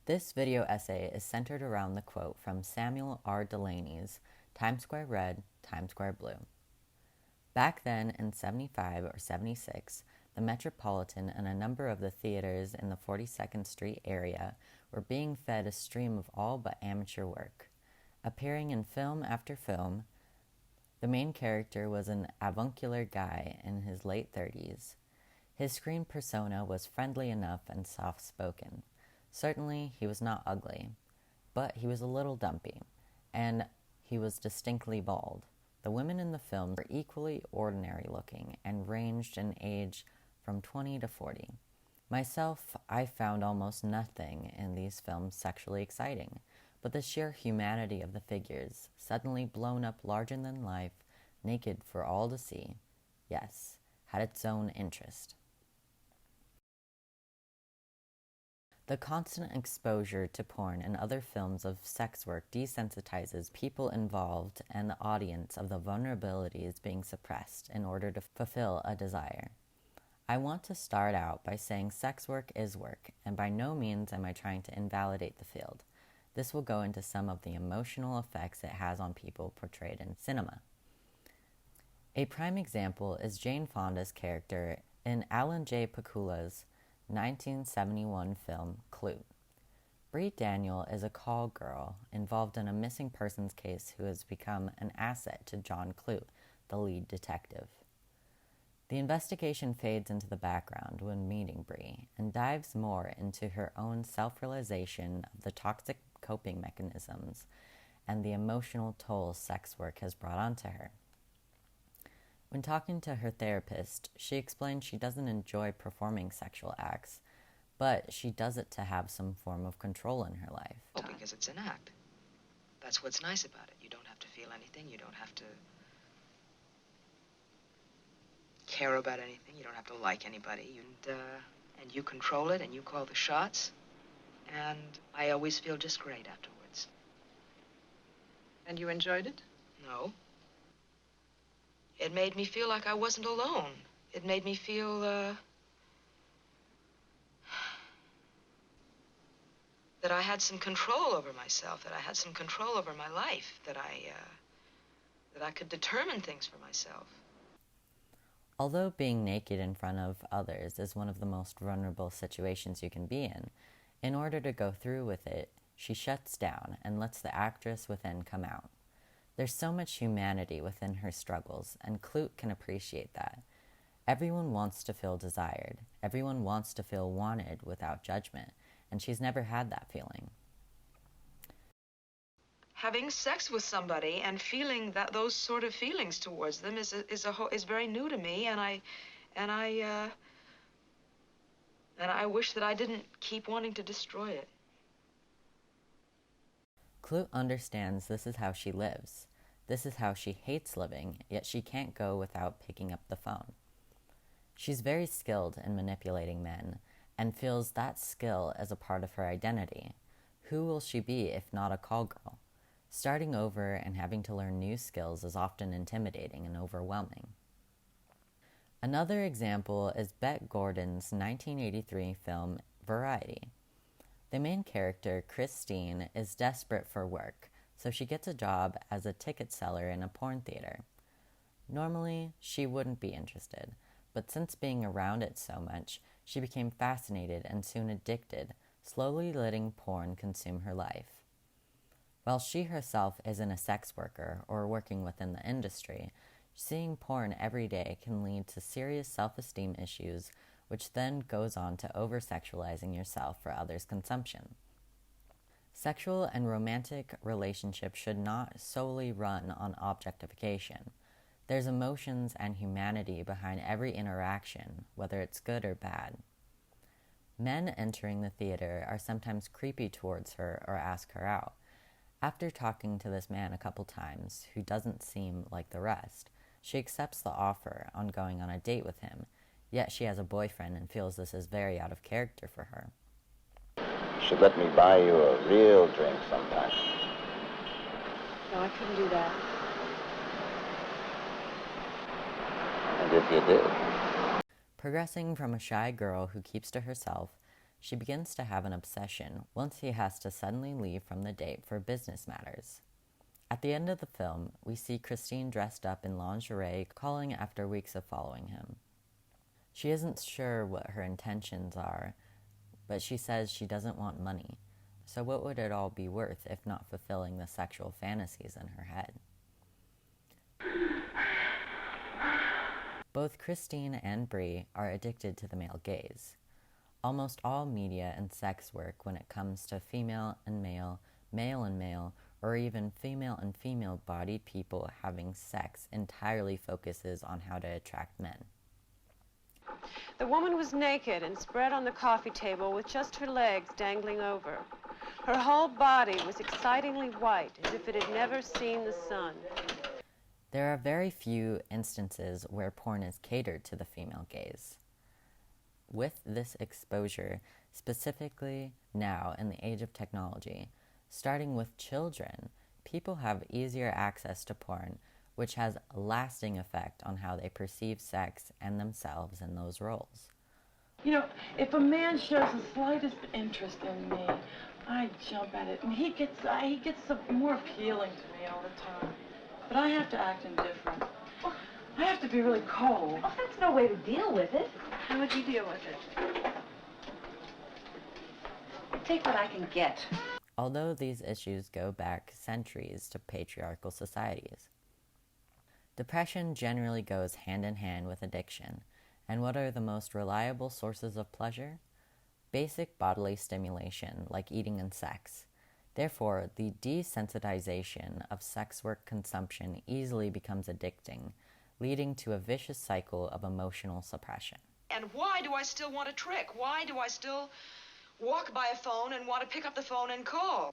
This video essay is centered around the quote from Samuel R. Delaney's Times Square Red, Times Square Blue. Back then, in 75 or 76, the Metropolitan and a number of the theaters in the 42nd Street area were being fed a stream of all but amateur work. Appearing in film after film, the main character was an avuncular guy in his late 30s. His screen persona was friendly enough and soft-spoken. Certainly, he was not ugly, but he was a little dumpy, and he was distinctly bald. The women in the film were equally ordinary-looking and ranged in age from 20 to 40. Myself, I found almost nothing in these films sexually exciting, but the sheer humanity of the figures, suddenly blown up larger than life, naked for all to see, yes, had its own interest. The constant exposure to porn and other films of sex work desensitizes people involved and the audience of the vulnerabilities being suppressed in order to fulfill a desire. I want to start out by saying sex work is work, and by no means am I trying to invalidate the field. This will go into some of the emotional effects it has on people portrayed in cinema. A prime example is Jane Fonda's character in Alan J. Pakula's 1971 film Klute. Bree Daniel is a call girl involved in a missing persons case who has become an asset to John Klute, the lead detective. The investigation fades into the background when meeting Bree and dives more into her own self-realization of the toxic coping mechanisms and the emotional toll sex work has brought onto her. When talking to her therapist, she explained she doesn't enjoy performing sexual acts, but she does it to have some form of control in her life. Oh, because it's an act. That's what's nice about it. You don't have to feel anything. You don't have to care about anything. You don't have to like anybody. And you control it, and you call the shots. And I always feel just great afterwards. And you enjoyed it? No. It made me feel like I wasn't alone. It made me feel, that I had some control over myself, that I had some control over my life, that I could determine things for myself. Although being naked in front of others is one of the most vulnerable situations you can be in order to go through with it, she shuts down and lets the actress within come out. There's so much humanity within her struggles, and Klute can appreciate that. Everyone wants to feel desired. Everyone wants to feel wanted without judgment, and she's never had that feeling. Having sex with somebody and feeling those sort of feelings towards them is very new to me, and I wish that I didn't keep wanting to destroy it. Klute understands this is how she lives. This is how she hates living, yet she can't go without picking up the phone. She's very skilled in manipulating men and feels that skill as a part of her identity. Who will she be if not a call girl? Starting over and having to learn new skills is often intimidating and overwhelming. Another example is Bette Gordon's 1983 film Variety. The main character, Christine, is desperate for work, so she gets a job as a ticket seller in a porn theater. Normally, she wouldn't be interested, but since being around it so much, she became fascinated and soon addicted, slowly letting porn consume her life. While she herself isn't a sex worker or working within the industry, seeing porn every day can lead to serious self-esteem issues, which then goes on to over-sexualizing yourself for others' consumption. Sexual and romantic relationships should not solely run on objectification. There's emotions and humanity behind every interaction, whether it's good or bad. Men entering the theater are sometimes creepy towards her or ask her out. After talking to this man a couple times, who doesn't seem like the rest, she accepts the offer on going on a date with him, yet she has a boyfriend and feels this is very out of character for her. You should let me buy you a real drink sometime. No, I couldn't do that. And if you did? Progressing from a shy girl who keeps to herself She begins to have an obsession once he has to suddenly leave from the date for business matters. At the end of the film, we see Christine dressed up in lingerie calling after weeks of following him. She isn't sure what her intentions are, but she says she doesn't want money. So what would it all be worth if not fulfilling the sexual fantasies in her head? Both Christine and Brie are addicted to the male gaze. Almost all media and sex work, when it comes to female and male, male and male, or even female and female-bodied people having sex, entirely focuses on how to attract men. The woman was naked and spread on the coffee table with just her legs dangling over. Her whole body was excitingly white, as if it had never seen the sun. There are very few instances where porn is catered to the female gaze. With this exposure, specifically now in the age of technology, starting with children, people have easier access to porn, which has a lasting effect on how they perceive sex and themselves in those roles. You know, if a man shows the slightest interest in me, I jump at it, and he gets more appealing to me all the time. But I have to act indifferent. I have to be really cold. Well, that's no way to deal with it. How would you deal with it? Take what I can get. Although these issues go back centuries to patriarchal societies. Depression generally goes hand in hand with addiction, and what are the most reliable sources of pleasure? Basic bodily stimulation, like eating and sex. Therefore, the desensitization of sex work consumption easily becomes addicting, leading to a vicious cycle of emotional suppression. And why do I still want a trick? Why do I still walk by a phone and want to pick up the phone and call?